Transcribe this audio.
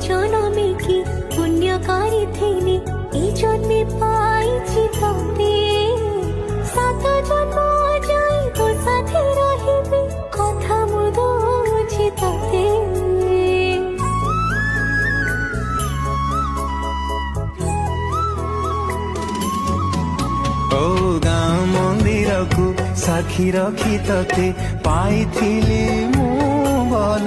জনমে কি পুণ্যকারী থিলি এই জন্মে পাইছি তোতে সাত জন্ম যাই তোর সাথে রহিবি কথা মু দউছি তোতে ओ गाँ मंदिर को साखी रखी तते पाइथिली मु भल